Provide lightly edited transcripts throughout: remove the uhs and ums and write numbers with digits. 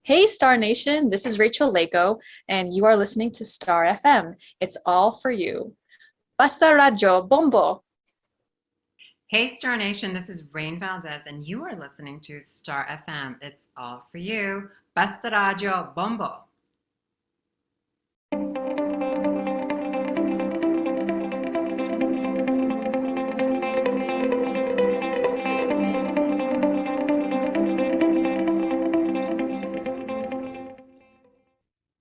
Hey, Star Nation, this is Rachel Leyco, and you are listening to Star FM. It's all for you. Basta Radio Bombo. Hey, Star Nation, this is Rain Valdez, and you are listening to Star FM. It's all for you. Basta Radio Bombo.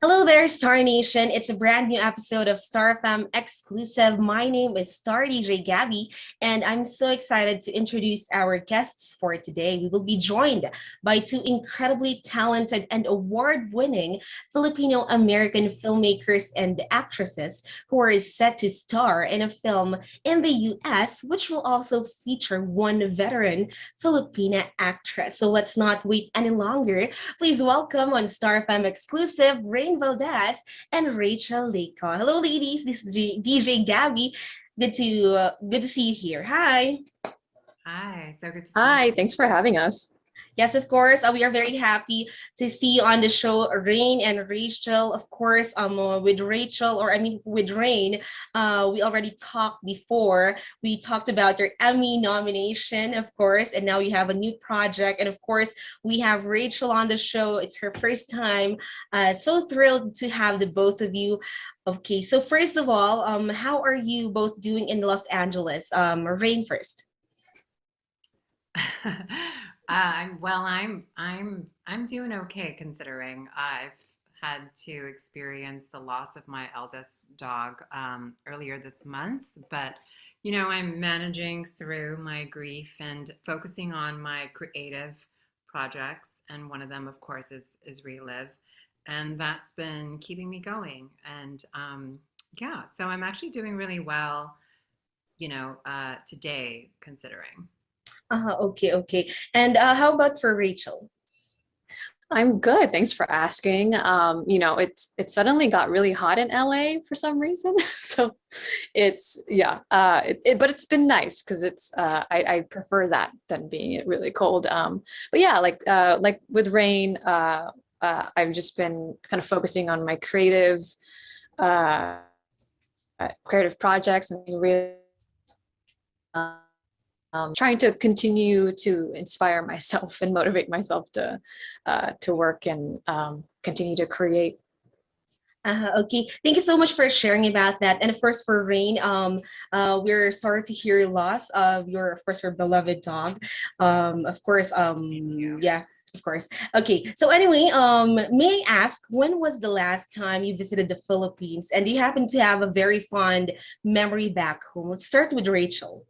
Hello there, Star Nation. It's a brand new episode of Star FM exclusive. My name is Star DJ Gabby, and I'm so excited to introduce our guests for today. We will be joined by two incredibly talented and award-winning Filipino-American filmmakers and actresses who are set to star in a film in the US, which will also feature one veteran Filipina actress. So let's not wait any longer. Please welcome on Star FM exclusive Rain Valdez and Rachel Leyco. Hello, ladies. This is DJ Gabby. Good to see you here. Hi. Hi, so good to see Hi, you. thanks for having us. Yes, of course. We are very happy to see you on the show, Rain and Rachel. Of course, with Rachel, or I mean with Rain, we already talked before. We talked about your Emmy nomination, of course, and now you have a new project. And of course, we have Rachel on the show. It's her first time. So thrilled to have the both of you. Okay, so first of all, how are you both doing in Los Angeles? Rain first. I'm doing okay considering I've had to experience the loss of my eldest dog earlier this month, but I'm managing through my grief and focusing on my creative projects, and one of them, of course, is Relive, and that's been keeping me going. And yeah, so I'm actually doing really well, today considering. Okay. And how about for Rachel? I'm good. Thanks for asking. It suddenly got really hot in LA for some reason. So but it's been nice because I prefer that than being it really cold. But yeah, like with rain, I've just been kind of focusing on my uh, creative projects and really trying to continue to inspire myself and motivate myself to work and continue to create. Okay, thank you so much for sharing about that. And of course, for Rain, we're sorry to hear your loss of of course, your beloved dog. Of course, Thank you. yeah, of course. Okay, so anyway, may I ask, when was the last time you visited the Philippines? And do you happen to have a very fond memory back home? Let's start with Rachel.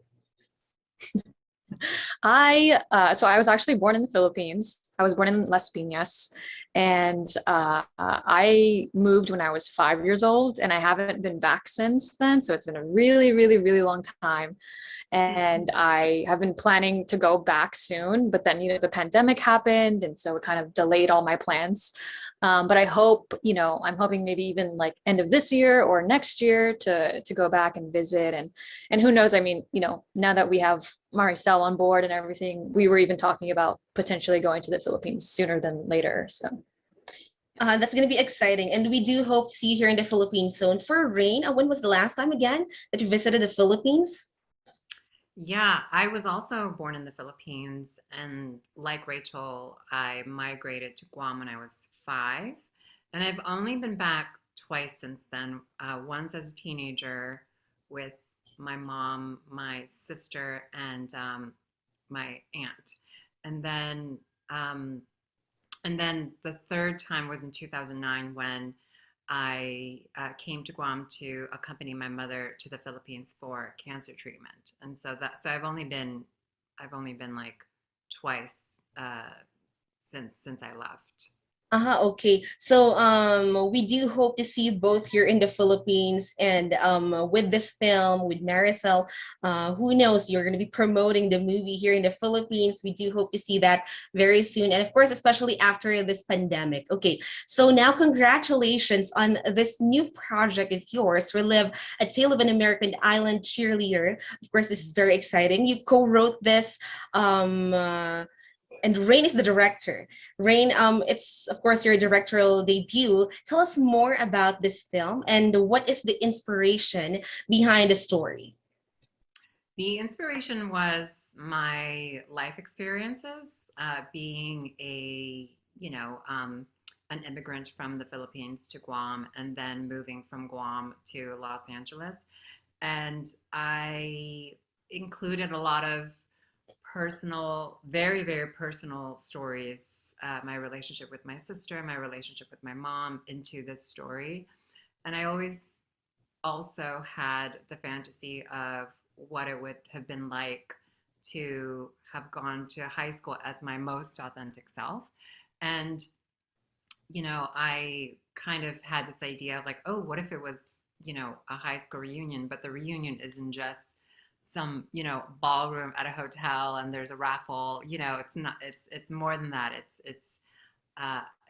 So I was actually born in the Philippines. I was born in Las Piñas, and I moved when I was 5 years old, and I haven't been back since then. So it's been a really, really, really long time. And I have been planning to go back soon, but then the pandemic happened, and so it kind of delayed all my plans. But I hope, I'm hoping maybe even like end of this year or next year to go back and visit. And who knows? I mean, now that we have Maricel on board and everything, we were even talking about potentially going to the Philippines sooner than later. So That's going to be exciting. And we do hope to see you here in the Philippines soon. For Rain, when was the last time again that you visited the Philippines? Yeah, I was also born in the Philippines, and like Rachel, I migrated to Guam when I was 5, and I've only been back twice since then. Once as a teenager with my mom, my sister, and my aunt, and then um, and then the third time was in 2009 when I came to Guam to accompany my mother to the Philippines for cancer treatment, and so I've only been like twice uh, since I left. Okay. So we do hope to see you both here in the Philippines, and with this film with Maricel, who knows, you're going to be promoting the movie here in the Philippines. We do hope to see that very soon, and of course, especially after this pandemic. Okay. So now congratulations on this new project of yours, Relive: A Tale of an American Island Cheerleader. Of course, this is very exciting. You co-wrote this um uh, and Rain is the director. Rain, it's of course your directorial debut. Tell us more about this film and what is the inspiration behind the story? The inspiration was my life experiences, being an immigrant from the Philippines to Guam and then moving from Guam to Los Angeles. And I included a lot of personal, very, very personal stories, my relationship with my sister, my relationship with my mom into this story. And I always also had the fantasy of what it would have been like to have gone to high school as my most authentic self. And, I kind of had this idea of like, oh, what if it was, a high school reunion, but the reunion isn't just some, ballroom at a hotel and there's a raffle, it's not, it's more than that. It's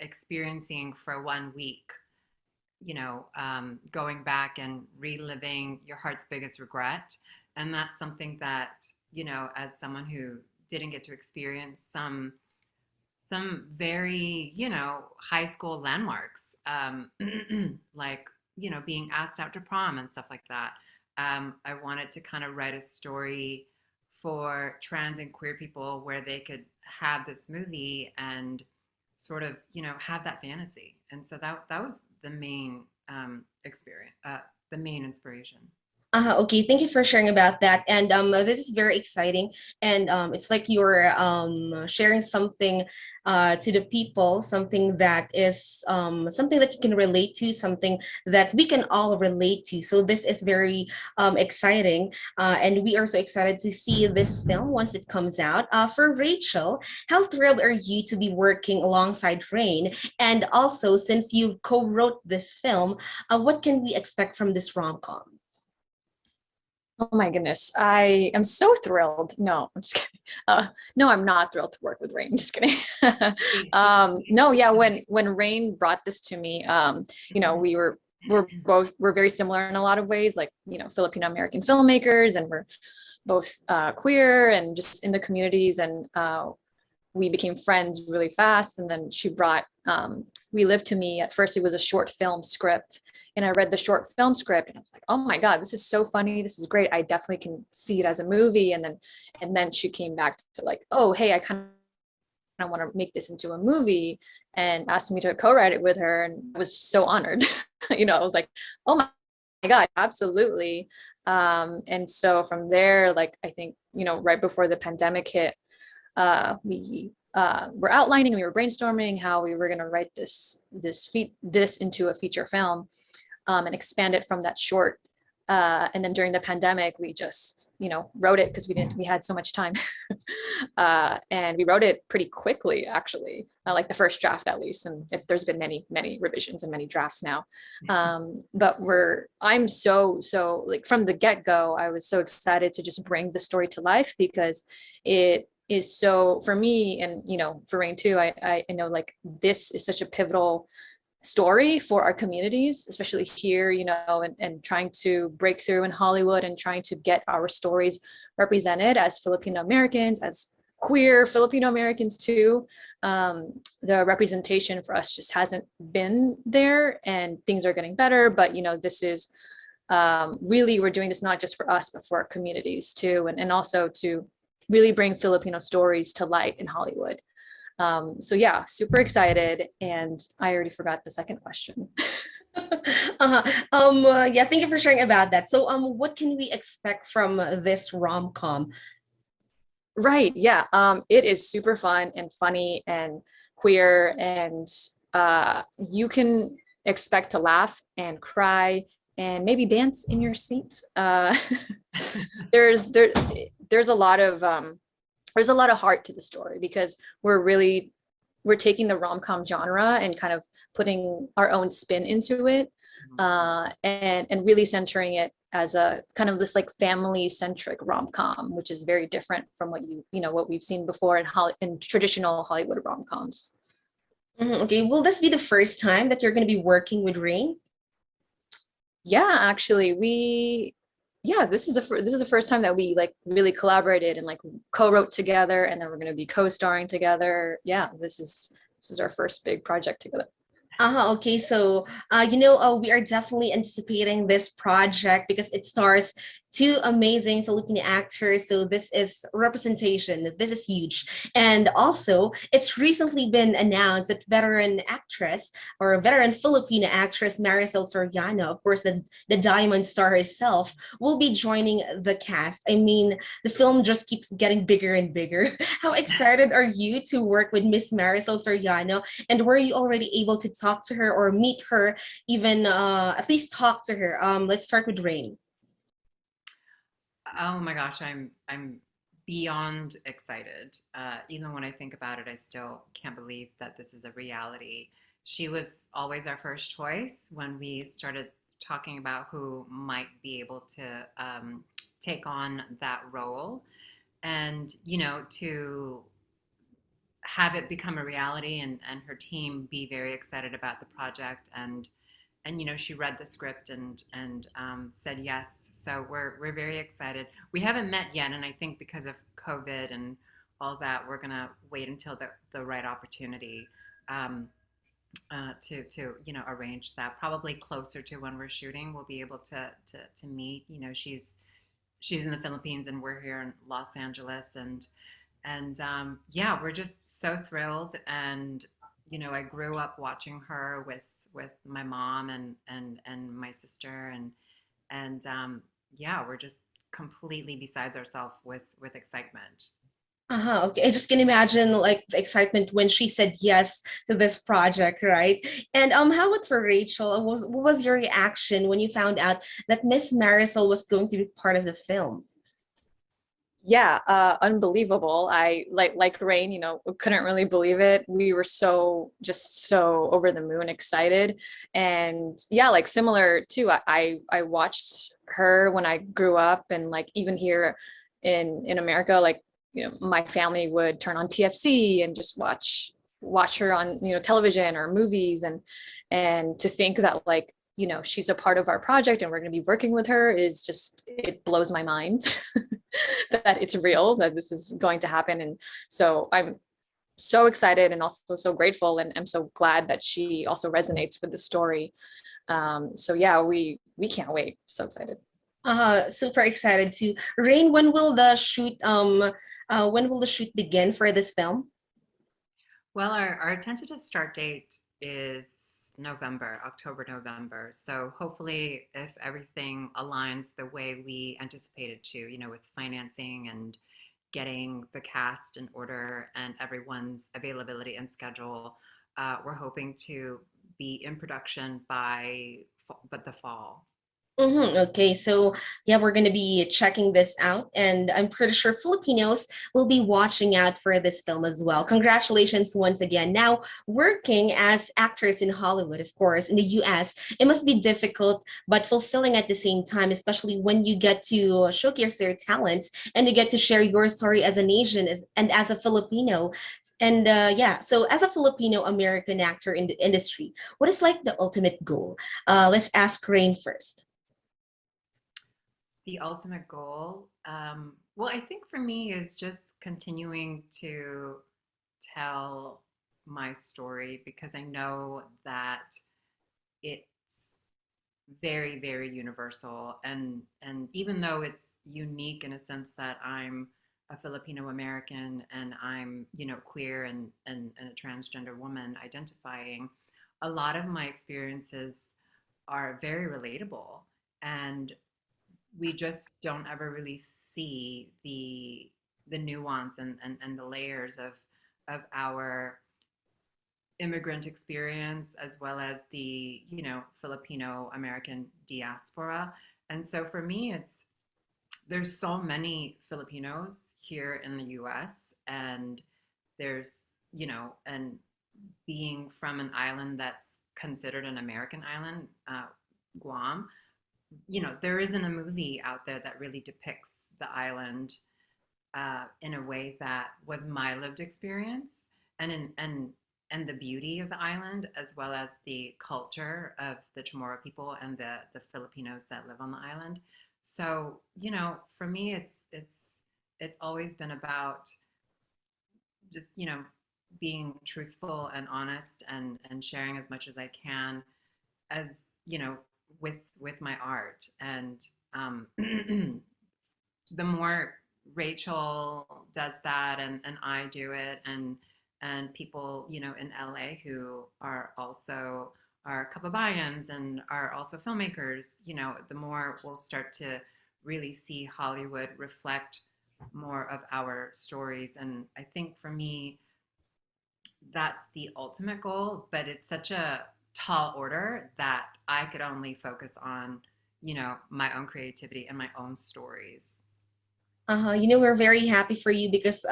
experiencing for 1 week, going back and reliving your heart's biggest regret. And that's something that, as someone who didn't get to experience some very, high school landmarks, like, being asked out to prom and stuff like that. I wanted to kind of write a story for trans and queer people where they could have this movie and sort of, have that fantasy. And so that was the main experience, the main inspiration. Okay, thank you for sharing about that. And this is very exciting. And it's like you're sharing something to the people, something that is something that you can relate to, something that we can all relate to. So this is very exciting. And we are so excited to see this film once it comes out. For Rachel, how thrilled are you to be working alongside Rain? And also, since you co-wrote this film, what can we expect from this rom-com? Oh my goodness. I am so thrilled. No, I'm just kidding. No, I'm not thrilled to work with Rain. Just kidding. No, yeah, when Rain brought this to me, we're very similar in a lot of ways, like, Filipino-American filmmakers, and we're both queer and just in the communities, and we became friends really fast. And then she brought We Live to me. At first it was a short film script, and I read the short film script and I was like, oh my God, this is so funny, this is great, I definitely can see it as a movie. And then she came back to like, oh hey, I kind of want to make this into a movie, and asked me to co-write it with her, and I was so honored. I was like, oh my God, absolutely. And so from there, like, I think, right before the pandemic hit, we were outlining, we were brainstorming how we were going to write this into a feature film, and expand it from that short. And then during the pandemic, we just, wrote it because we had so much time. And we wrote it pretty quickly, actually, like the first draft at least. And there's been many, many revisions and many drafts now. But I'm so, like, from the get-go, I was so excited to just bring the story to life, because it is so, for me, and, for Rain too, I know, like, this is such a pivotal story for our communities, especially here, and trying to break through in Hollywood and trying to get our stories represented as Filipino Americans, as queer Filipino Americans too. The representation for us just hasn't been there, and things are getting better. But, this is really, we're doing this not just for us, but for our communities too. And also to really bring Filipino stories to light in Hollywood. So yeah, super excited. And I already forgot the second question. Yeah, thank you for sharing about that. So what can we expect from this rom-com? Right. Yeah. It is super fun and funny and queer, and you can expect to laugh and cry and maybe dance in your seat. There's a lot of heart to the story, because we're taking the rom-com genre and kind of putting our own spin into it, and really centering it as a kind of this like family-centric rom-com, which is very different from what we've seen before in traditional Hollywood rom-coms. Okay, will this be the first time that you're going to be working with Rain? Yeah, actually, yeah, this is the first time that we like really collaborated and like co-wrote together, and then we're gonna be co-starring together. Yeah, this is our first big project together. Okay. So, we are definitely anticipating this project because it stars two amazing Filipino actors. So this is representation. This is huge. And also, it's recently been announced that veteran actress or veteran Filipino actress Maricel Soriano, of course, the Diamond Star herself, will be joining the cast. I mean, the film just keeps getting bigger and bigger. How excited are you to work with Miss Maricel Soriano? And were you already able to talk to her or meet her, even at least talk to her? Let's start with Rain. Oh my gosh, I'm beyond excited. Even when I think about it, I still can't believe that this is a reality. She was always our first choice when we started talking about who might be able to take on that role. And, to have it become a reality and her team be very excited about the project and she read the script and said yes. So we're very excited. We haven't met yet, and I think because of COVID and all that, we're gonna wait until the right opportunity to arrange that. Probably closer to when we're shooting, we'll be able to meet. She's in the Philippines and we're here in Los Angeles, and yeah, we're just so thrilled. And I grew up watching her with my mom and my sister, and yeah, we're just completely besides ourselves with excitement. Okay. I just can imagine like the excitement when she said yes to this project, right? And how about for Rachel? What was your reaction when you found out that Miss Marisol was going to be part of the film? Yeah, unbelievable. I like Rain, couldn't really believe it. We were so over the moon excited. And yeah, like similar too, I watched her when I grew up, and like even here in America, like, my family would turn on TFC and just watch her on, television or movies, and to think that like, she's a part of our project and we're going to be working with her is just, it blows my mind. That it's real, that this is going to happen. And so I'm so excited and also so grateful, and I'm so glad that she also resonates with the story. So yeah, we can't wait. So excited. Super excited to Rain. When will the shoot begin for this film? Well, our tentative start date is October, November. So hopefully, if everything aligns the way we anticipated to, with financing and getting the cast in order and everyone's availability and schedule, we're hoping to be in production but the fall. Okay, so yeah, we're going to be checking this out, and I'm pretty sure Filipinos will be watching out for this film as well. Congratulations once again. Now, working as actors in Hollywood, of course, in the US, it must be difficult but fulfilling at the same time, especially when you get to showcase your talents and you get to share your story as an Asian and as a Filipino. And yeah, so as a Filipino-American actor in the industry, what is like the ultimate goal? Let's ask Rain first. The ultimate goal, well, I think for me is just continuing to tell my story because I know that it's very, very universal. And even though it's unique in a sense that I'm a Filipino American and I'm, queer and a transgender woman identifying, a lot of my experiences are very relatable. And we just don't ever really see the nuance and the layers of our immigrant experience as well as the Filipino American diaspora. And so for me, there's so many Filipinos here in the US, and there's and being from an island that's considered an American island, Guam, there isn't a movie out there that really depicts the island in a way that was my lived experience, and the beauty of the island, as well as the culture of the Chamorro people and the Filipinos that live on the island. So, for me, it's always been about just, being truthful and honest and sharing as much as I can as, with my art. And the more Rachel does that and I do it and people, in LA who are also are Kababayans and are also filmmakers, the more we'll start to really see Hollywood reflect more of our stories. And I think for me, that's the ultimate goal, but it's such a tall order that I could only focus on, my own creativity and my own stories. We're very happy for you because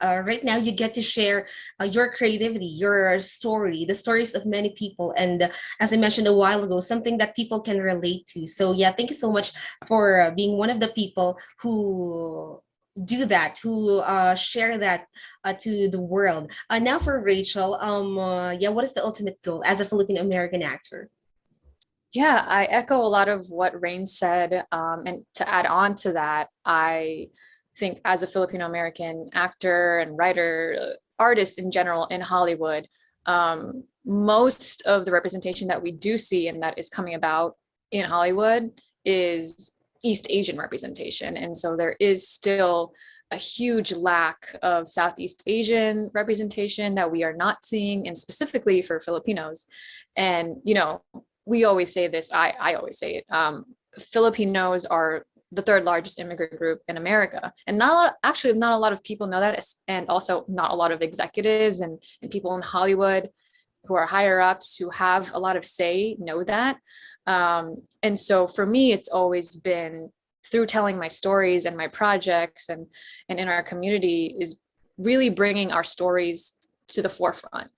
right now you get to share your creativity, your story, the stories of many people, and as I mentioned a while ago, something that people can relate to. So yeah, thank you so much for being one of the people who do that, who share that to the world. Now for Rachel, yeah, what is the ultimate goal as a Filipino American actor? Yeah, I echo a lot of what Rain said. And to add on to that, I think as a Filipino American actor and writer, artist in general in Hollywood, most of the representation that we do see and that is coming about in Hollywood is East Asian representation. And so there is still a huge lack of Southeast Asian representation that we are not seeing, and specifically for Filipinos. And, we always say this, I always say it. Filipinos are the third largest immigrant group in America. And actually, not a lot of people know that. And also not a lot of executives and people in Hollywood who are higher ups who have a lot of say know that. And so for me, it's always been through telling my stories and my projects and in our community is really bringing our stories to the forefront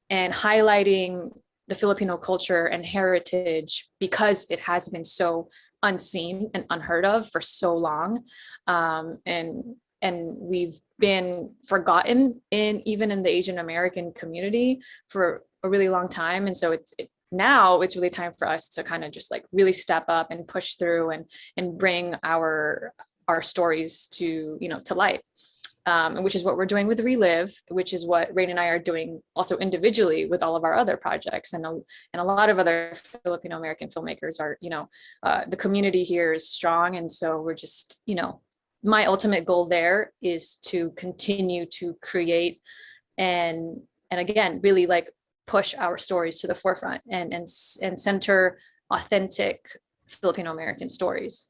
and highlighting the Filipino culture and heritage because it has been so unseen and unheard of for so long. And we've been forgotten even in the Asian American community for a really long time. And so now it's really time for us to kind of just like really step up and push through and bring our stories to light. And which is what we're doing with Relive, which is what Rain and I are doing also individually with all of our other projects. And a lot of other Filipino American filmmakers are, the community here is strong. And so we're just, my ultimate goal there is to continue to create and again, really like push our stories to the forefront and center authentic Filipino American stories.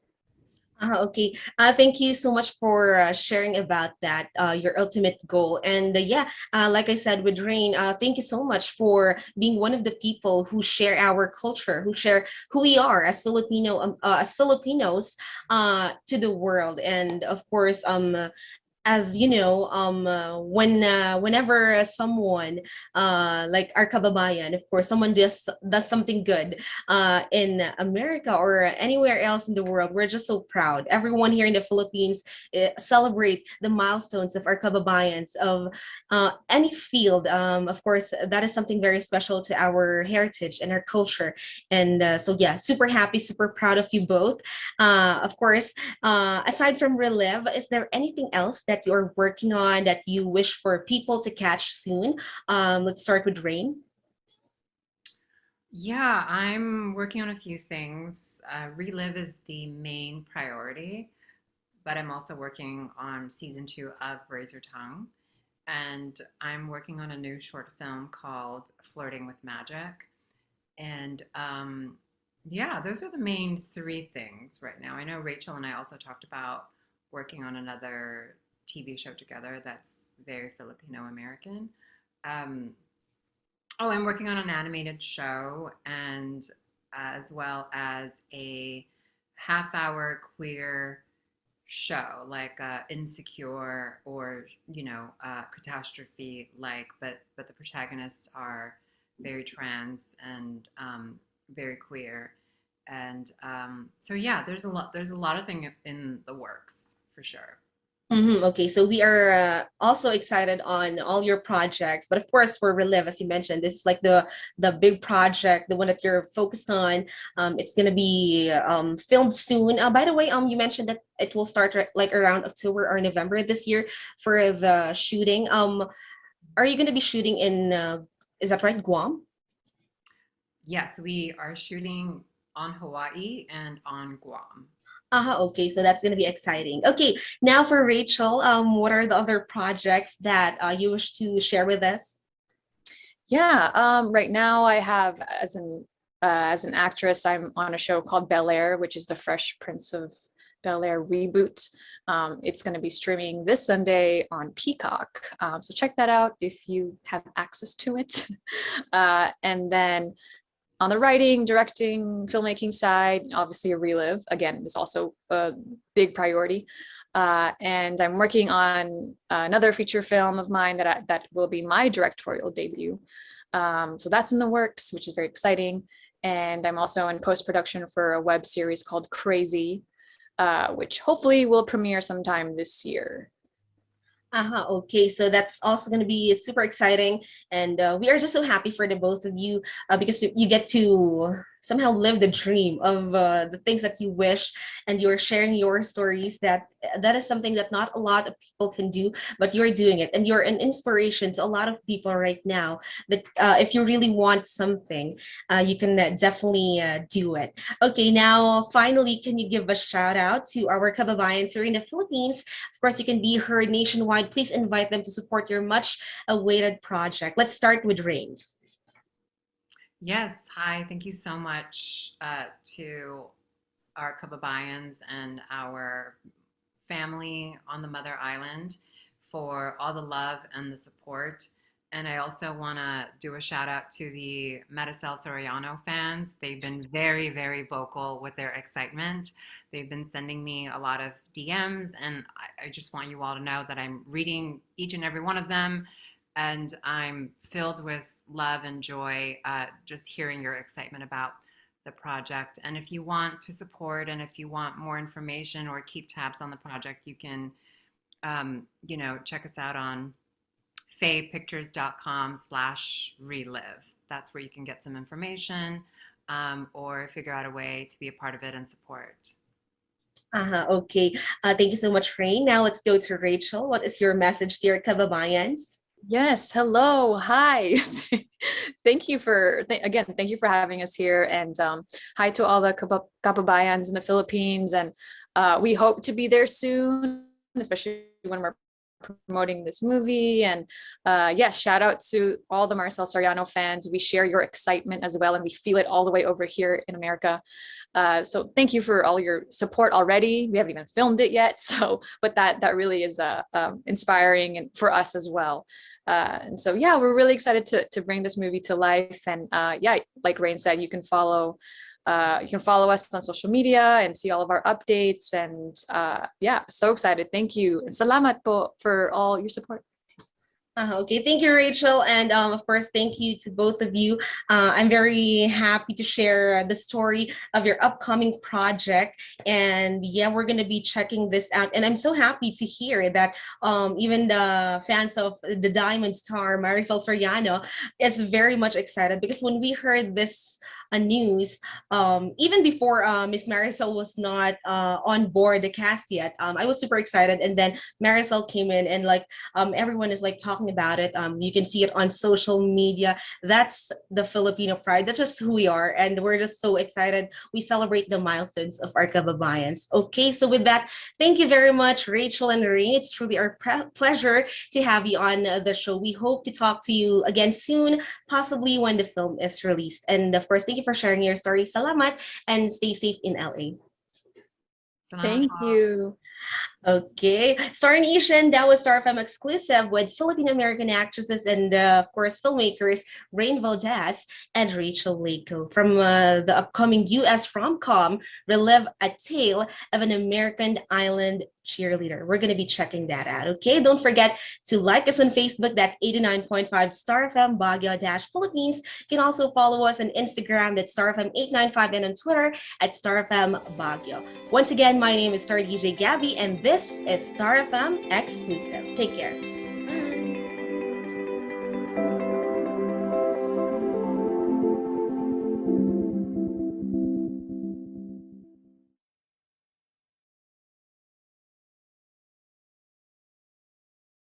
Okay. Thank you so much for sharing about that, your ultimate goal. And yeah, like I said with Rain, thank you so much for being one of the people who share our culture, who share who we are as as Filipinos, to the world. And of course, as you know, whenever someone like our kababayan, of course, someone does something good in America or anywhere else in the world, we're just so proud. Everyone here in the Philippines celebrate the milestones of our kababayans of any field. Of course, that is something very special to our heritage and our culture. And so yeah, super happy, super proud of you both. Of course, aside from Relive, is there anything else that you're working on that you wish for people to catch soon? Let's start with Rain. Yeah, I'm working on a few things. Relive is the main priority, but I'm also working on season 2 of Razor Tongue. And I'm working on a new short film called Flirting with Magic. And yeah, those are the main three things right now. I know Rachel and I also talked about working on another TV show together that's very Filipino American. Um, oh, I'm working on an animated show and as well as a half-hour queer show like Insecure or Catastrophe like, but the protagonists are very trans and very queer, and so yeah, there's a lot of things in the works for sure. Okay, so we are also excited on all your projects, but of course for Relive, as you mentioned, this is like the big project, the one that you're focused on. It's gonna be filmed soon. By the way, you mentioned that it will start like around October or November this year for the shooting. Are you gonna be shooting in? Is that right, Guam? Yes, we are shooting on Hawaii and on Guam. Okay, so that's going to be exciting. Okay, now for Rachel, what are the other projects that you wish to share with us? Yeah, right now I have as an actress, I'm on a show called Bel Air, which is the Fresh Prince of Bel Air reboot. It's going to be streaming this Sunday on Peacock, so check that out if you have access to it. And then on the writing, directing, filmmaking side, obviously a Relive again is also a big priority. And I'm working on another feature film of mine that will be my directorial debut. So that's in the works, which is very exciting. And I'm also in post-production for a web series called Crazy, which hopefully will premiere sometime this year. Okay, so that's also going to be super exciting, and we are just so happy for the both of you because you get to somehow live the dream of the things that you wish, and you're sharing your stories. That is something that not a lot of people can do, but you're doing it, and you're an inspiration to a lot of people right now. That if you really want something, you can definitely do it. Okay, now finally, can you give a shout out to our kababayans here in the Philippines? Of course, you can be heard nationwide. Please invite them to support your much awaited project. Let's start with Rain. Yes, hi. Thank you so much to our Kababayans and our family on the Mother Island for all the love and the support. And I also want to do a shout out to the Maricel Soriano fans. They've been very, very vocal with their excitement. They've been sending me a lot of DMs, and I just want you all to know that I'm reading each and every one of them, and I'm filled with love and joy just hearing your excitement about the project. And if you want to support and if you want more information or keep tabs on the project, you can, check us out on faypictures.com/relive. That's where you can get some information or figure out a way to be a part of it and support. Okay. Thank you so much, Rain. Now let's go to Rachel. What is your message, dear kababayans? Yes, hello, hi. Thank you for again, thank you for having us here, and hi to all the kababayans in the Philippines, and we hope to be there soon, especially when we're promoting this movie. And yes, shout out to all the Maricel Soriano fans. We share your excitement as well, and we feel it all the way over here in America. So thank you for all your support already. We haven't even filmed it yet, so but that really is inspiring and for us as well. And so yeah, we're really excited to bring this movie to life. And yeah, like Rain said, you can follow us on social media and see all of our updates. And yeah, so excited. Thank you. And salamat po for all your support. Okay, thank you, Rachel. And of course, thank you to both of you. I'm very happy to share the story of your upcoming project. And yeah, we're going to be checking this out. And I'm so happy to hear that even the fans of the Diamond Star Maricel Soriano is very much excited, because when we heard this news, even before Miss Maricel was not on board the cast yet, I was super excited. And then Maricel came in, and like everyone is like talking about it. You can see it on social media. That's the Filipino pride. That's just who we are, and we're just so excited. We celebrate the milestones of our kababayans. Okay, so with that, thank you very much, Rachel and Rain. It's truly our pleasure to have you on the show. We hope to talk to you again soon, possibly when the film is released. And of course, thank you for sharing your story. Salamat, and stay safe in LA. Thank you. Okay, Star Nation, that was Star FM exclusive with Filipino-American actresses and of course filmmakers Rain Valdez and Rachel Leyco from the upcoming US rom-com Relive, a Tale of an American Island Cheerleader. We're going to be checking that out. Okay, don't forget to like us on Facebook. That's 89.5 Star FM Baguio-Philippines. You can also follow us on Instagram, that's Star FM 895, and on Twitter at Star FM Baguio. Once again, my name is Star DJ Gabby, and this This is Star FM Exclusive. Take care.